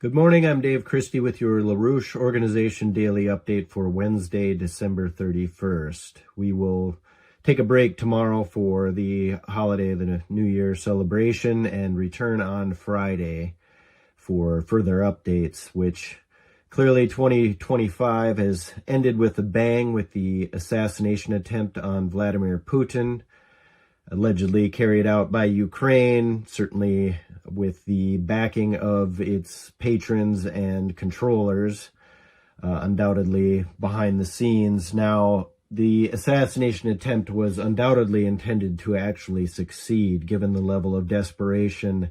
Good morning, I'm Dave Christie with your LaRouche Organization Daily Update for Wednesday, December 31st. We will take a break tomorrow for the holiday, the New Year celebration, and return on Friday for further updates, which clearly 2025 has ended with a bang with the assassination attempt on Vladimir Putin, allegedly carried out by Ukraine, certainly with the backing of its patrons and controllers, undoubtedly behind the scenes. Now, the assassination attempt was undoubtedly intended to actually succeed, given the level of desperation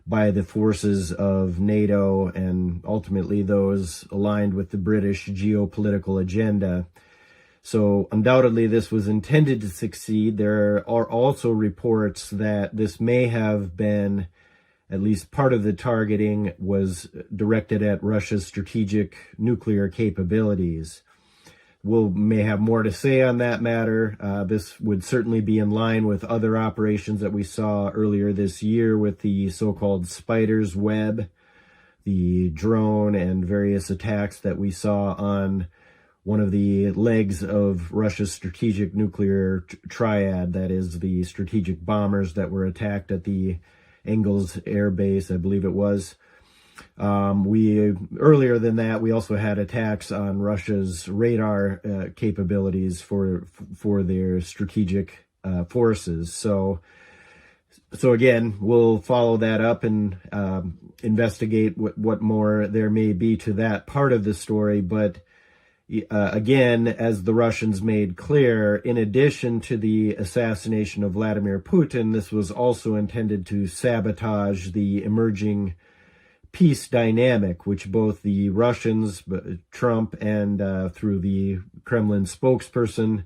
by the forces of NATO and ultimately those aligned with the British geopolitical agenda. So undoubtedly this was intended to succeed. There are also reports that this may have been, at least part of the targeting was directed at Russia's strategic nuclear capabilities. We may have more to say on that matter. This would certainly be in line with other operations that we saw earlier this year with the so-called spider's web, the drone and various attacks that we saw on one of the legs of Russia's strategic nuclear triad, that is the strategic bombers that were attacked at the Engels Air Base, I believe it was. Earlier than that, we also had attacks on Russia's radar capabilities for their strategic forces. So again, we'll follow that up and investigate what more there may be to that part of the story. But again, as the Russians made clear, in addition to the assassination of Vladimir Putin, this was also intended to sabotage the emerging peace dynamic, which both the Russians, Trump, and through the Kremlin spokesperson,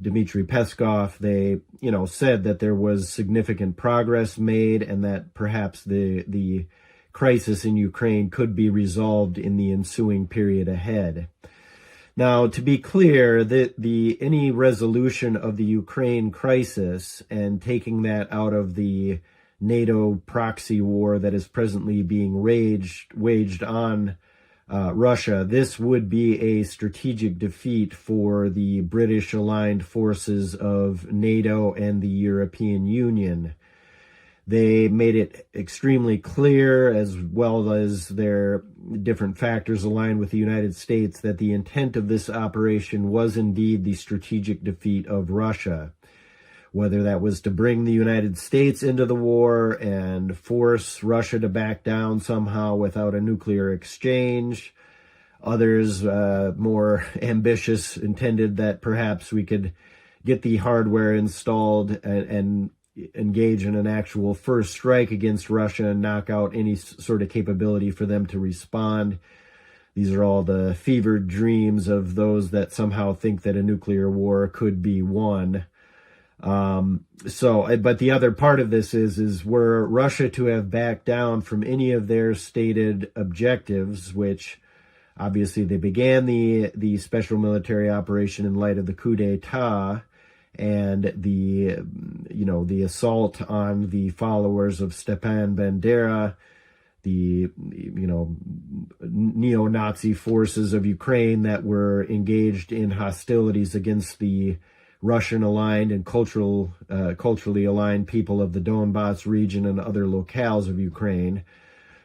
Dmitry Peskov, they, said that there was significant progress made and that perhaps the crisis in Ukraine could be resolved in the ensuing period ahead. Now, to be clear, any resolution of the Ukraine crisis and taking that out of the NATO proxy war that is presently being waged on Russia, this would be a strategic defeat for the British-aligned forces of NATO and the European Union. They made it extremely clear, as well as their different factors aligned with the United States, that the intent of this operation was indeed the strategic defeat of Russia. Whether that was to bring the United States into the war and force Russia to back down somehow without a nuclear exchange. Others, more ambitious, intended that perhaps we could get the hardware installed and engage in an actual first strike against Russia and knock out any sort of capability for them to respond. These are all the fevered dreams of those that somehow think that a nuclear war could be won. But the other part of this is were Russia to have backed down from any of their stated objectives, which obviously they began the special military operation in light of the coup d'etat and the assault on the followers of Stepan Bandera, the neo-Nazi forces of Ukraine that were engaged in hostilities against the Russian-aligned and culturally aligned people of the Donbass region and other locales of Ukraine.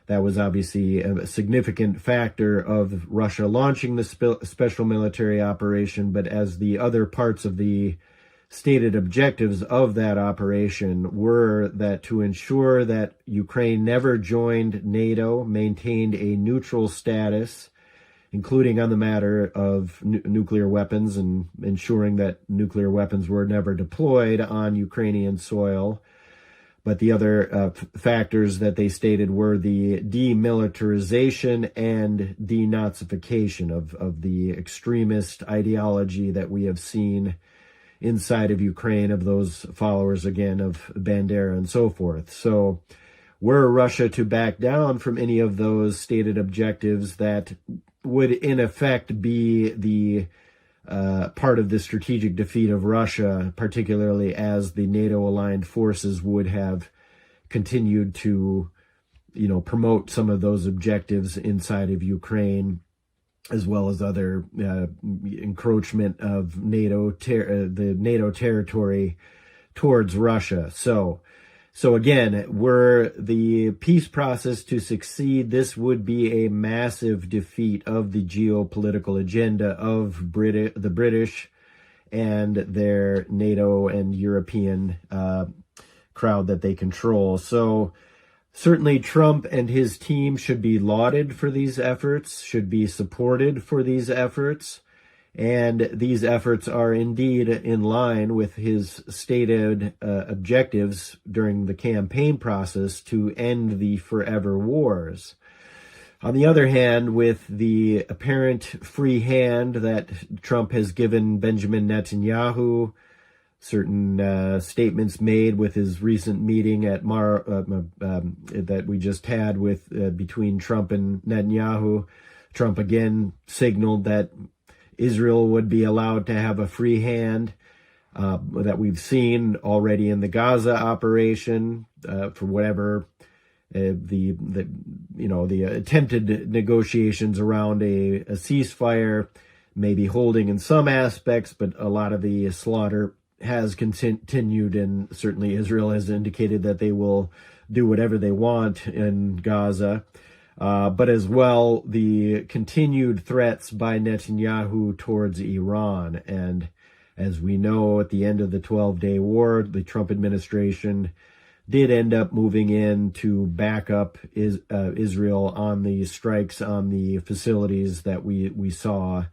That was obviously a significant factor of Russia launching the special military operation, but as the other parts of the stated objectives of that operation were that to ensure that Ukraine never joined NATO, maintained a neutral status, including on the matter of nuclear weapons and ensuring that nuclear weapons were never deployed on Ukrainian soil. But the other factors that they stated were the demilitarization and denazification of the extremist ideology that we have seen inside of Ukraine, of those followers, again, of Bandera and so forth. So were Russia to back down from any of those stated objectives, that would in effect be the part of the strategic defeat of Russia, particularly as the NATO-aligned forces would have continued to promote some of those objectives inside of Ukraine, as well as other encroachment of the NATO territory towards Russia. So again, were the peace process to succeed, this would be a massive defeat of the geopolitical agenda of the British and their NATO and European crowd that they control. So certainly Trump and his team should be lauded for these efforts, should be supported for these efforts. And these efforts are indeed in line with his stated objectives during the campaign process to end the forever wars. On the other hand, with the apparent free hand that Trump has given Benjamin Netanyahu, certain statements made with his recent meeting at that we just had with between Trump and Netanyahu, Trump again signaled that Israel would be allowed to have a free hand, that we've seen already in the Gaza operation, for whatever the attempted negotiations around a ceasefire may be holding in some aspects, but a lot of the slaughter has continued, and certainly Israel has indicated that they will do whatever they want in Gaza. But as well, the continued threats by Netanyahu towards Iran. And as we know, at the end of the 12-day war, the Trump administration did end up moving in to back up Israel on the strikes on the facilities that we saw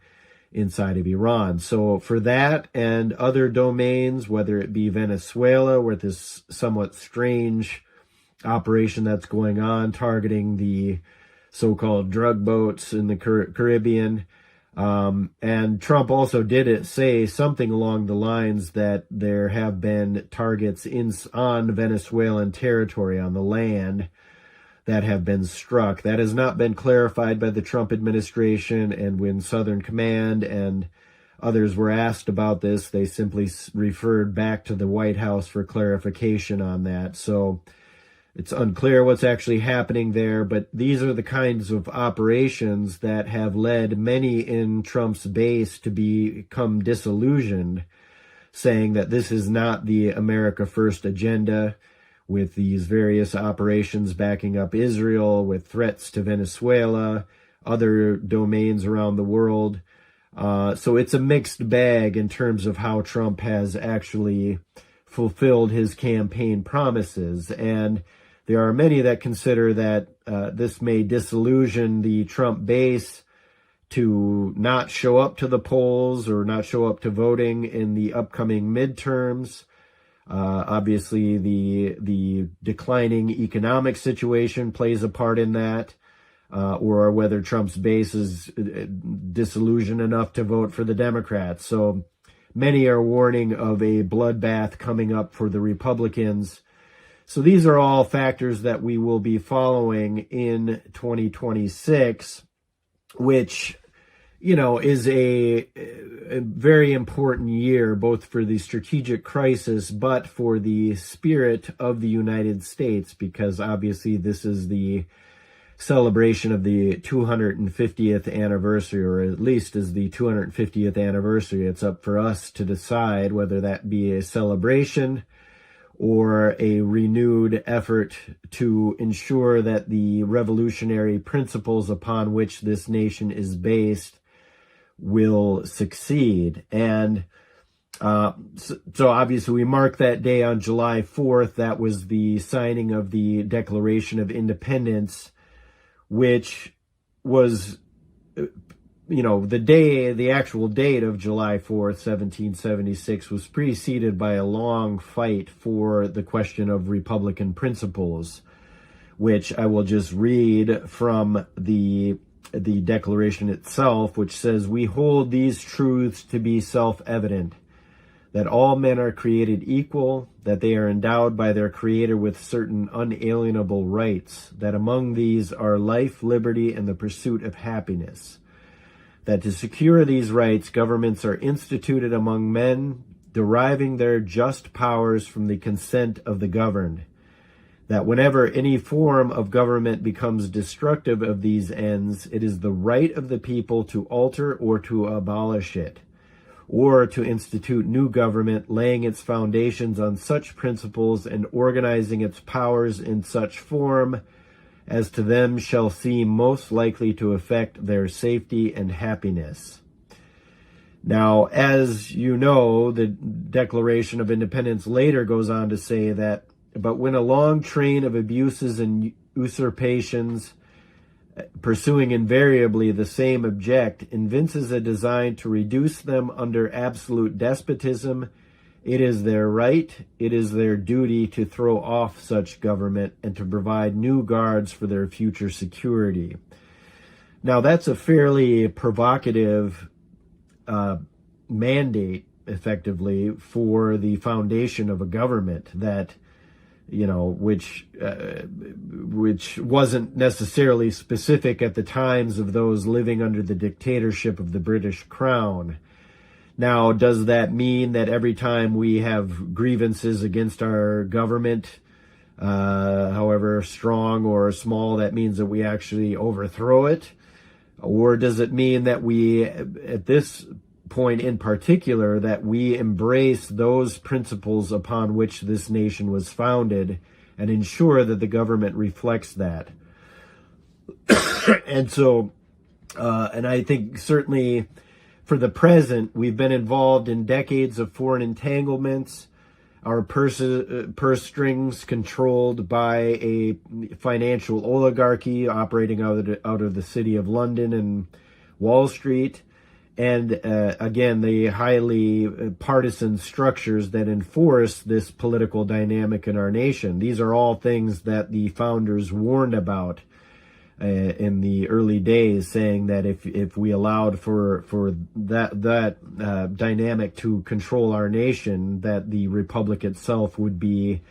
inside of Iran. So for that and other domains, whether it be Venezuela, where this somewhat strange operation that's going on targeting the so-called drug boats in the Caribbean. And Trump also did say something along the lines that there have been targets on Venezuelan territory on the land that have been struck. That has not been clarified by the Trump administration, and when Southern Command and others were asked about this, they simply referred back to the White House for clarification on that. So it's unclear what's actually happening there, but these are the kinds of operations that have led many in Trump's base to become disillusioned, saying that this is not the America First agenda, with these various operations backing up Israel, with threats to Venezuela, other domains around the world. So it's a mixed bag in terms of how Trump has actually fulfilled his campaign promises. And there are many that consider that this may disillusion the Trump base to not show up to the polls or not show up to voting in the upcoming midterms. Obviously, the declining economic situation plays a part in that, or whether Trump's base is disillusioned enough to vote for the Democrats. So many are warning of a bloodbath coming up for the Republicans. So these are all factors that we will be following in 2026, which, is a very important year, both for the strategic crisis, but for the spirit of the United States, because obviously this is the celebration of the 250th anniversary, or at least is the 250th anniversary. It's up for us to decide whether that be a celebration or a renewed effort to ensure that the revolutionary principles upon which this nation is based will succeed. And so obviously we mark that day on July 4th. That was the signing of the Declaration of Independence, which was, the actual date of July 4th, 1776, was preceded by a long fight for the question of Republican principles, which I will just read from the Declaration itself, which says, "We hold these truths to be self-evident, that all men are created equal, that they are endowed by their Creator with certain unalienable rights, that among these are life, liberty, and the pursuit of happiness, that to secure these rights, governments are instituted among men, deriving their just powers from the consent of the governed, that whenever any form of government becomes destructive of these ends, it is the right of the people to alter or to abolish it, or to institute new government, laying its foundations on such principles and organizing its powers in such form as to them shall seem most likely to affect their safety and happiness. Now, as you know, the Declaration of Independence later goes on to say that, but when a long train of abuses and usurpations, pursuing invariably the same object, evinces a design to reduce them under absolute despotism, it is their right, it is their duty to throw off such government and to provide new guards for their future security. Now, that's a fairly provocative mandate, effectively, for the foundation of a government that, which wasn't necessarily specific at the times of those living under the dictatorship of the British Crown. Now, does that mean that every time we have grievances against our government, however strong or small, that means that we actually overthrow it? Or does it mean that we, at this point in particular, that we embrace those principles upon which this nation was founded and ensure that the government reflects that? And so, and I think certainly for the present, we've been involved in decades of foreign entanglements, our purse strings controlled by a financial oligarchy operating out of the city of London and Wall Street, and again, the highly partisan structures that enforce this political dynamic in our nation. These are all things that the founders warned about in the early days, saying that if we allowed for that dynamic to control our nation, that the republic itself would be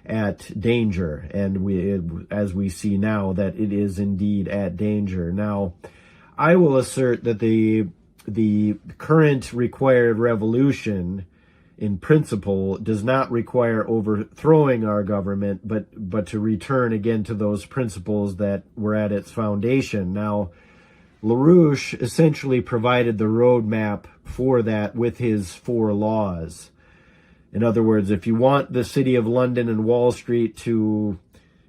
at danger. And as we see now, that it is indeed at danger. Now, I will assert that the current required revolution, in principle, does not require overthrowing our government, but to return again to those principles that were at its foundation. Now, LaRouche essentially provided the roadmap for that with his 4 laws. In other words, if you want the city of London and Wall Street to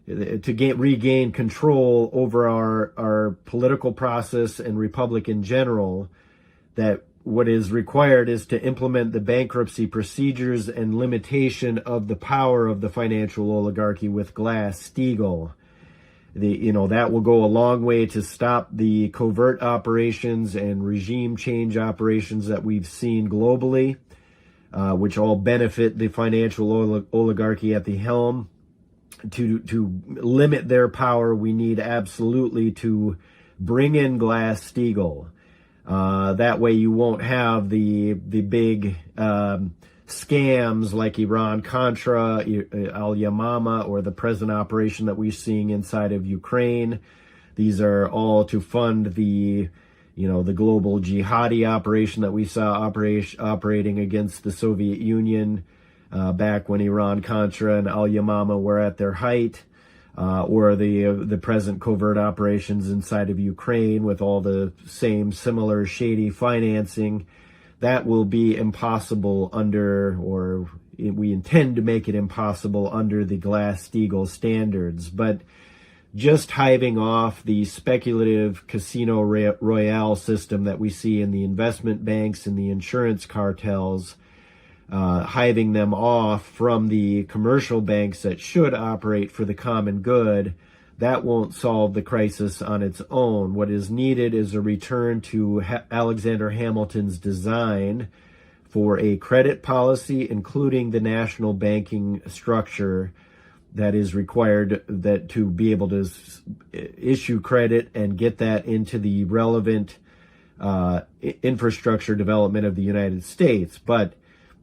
regain control over our political process and republic in general, that what is required is to implement the bankruptcy procedures and limitation of the power of the financial oligarchy with Glass-Steagall. That will go a long way to stop the covert operations and regime change operations that we've seen globally, which all benefit the financial oligarchy at the helm. To limit their power, we need absolutely to bring in Glass-Steagall. That way you won't have the big scams like Iran-Contra, Al-Yamama, or the present operation that we're seeing inside of Ukraine. These are all to fund the global jihadi operation that we saw operating against the Soviet Union back when Iran-Contra and Al-Yamama were at their height. Or the present covert operations inside of Ukraine with all the same similar shady financing. That will be impossible or we intend to make it impossible under the Glass-Steagall standards. But just hiving off the speculative casino royale system that we see in the investment banks and the insurance cartels, hiving them off from the commercial banks that should operate for the common good, that won't solve the crisis on its own. What is needed is a return to Alexander Hamilton's design for a credit policy, including the national banking structure that is required to be able to issue credit and get that into the relevant infrastructure development of the United States. But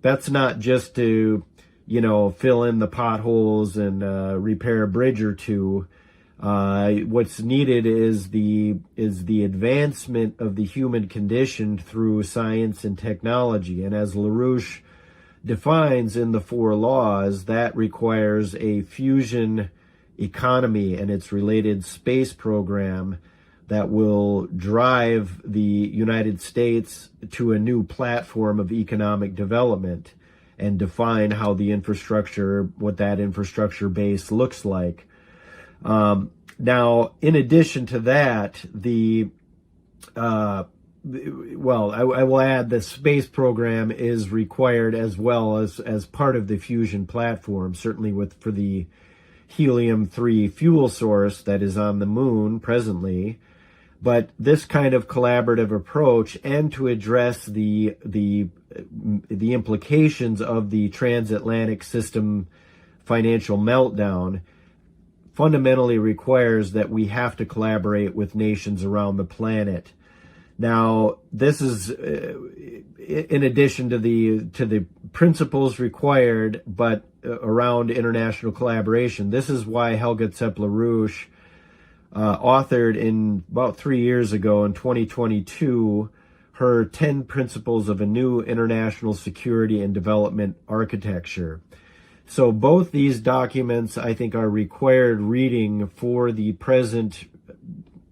that's not just to, fill in the potholes and repair a bridge or two. What's needed is the advancement of the human condition through science and technology. And as LaRouche defines in the 4 laws, that requires a fusion economy and its related space program that will drive the United States to a new platform of economic development and define how the infrastructure, what that infrastructure base looks like. Now, in addition to that, I will add the space program is required as well as part of the fusion platform, certainly for the helium-3 fuel source that is on the moon presently. But this kind of collaborative approach, and to address the implications of the transatlantic system financial meltdown, fundamentally requires that we have to collaborate with nations around the planet. Now, this is in addition to the principles required, but around international collaboration. This is why Helga Zepp-LaRouche authored in about 3 years ago, in 2022, her 10 principles of a new international security and development architecture. So both these documents, I think, are required reading for the present,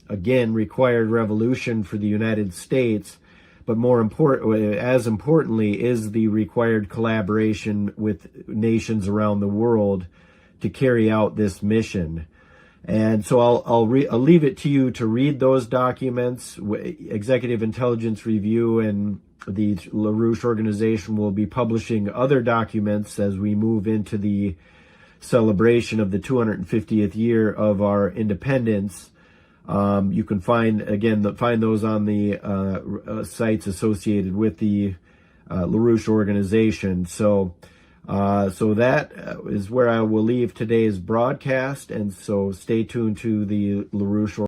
again, required revolution for the United States, but as importantly, is the required collaboration with nations around the world to carry out this mission. And so I'll leave it to you to read those documents. Executive Intelligence Review and the LaRouche organization will be publishing other documents as we move into the celebration of the 250th year of our independence. You can find those on the sites associated with the LaRouche organization. So that is where I will leave today's broadcast, and so stay tuned to the LaRouche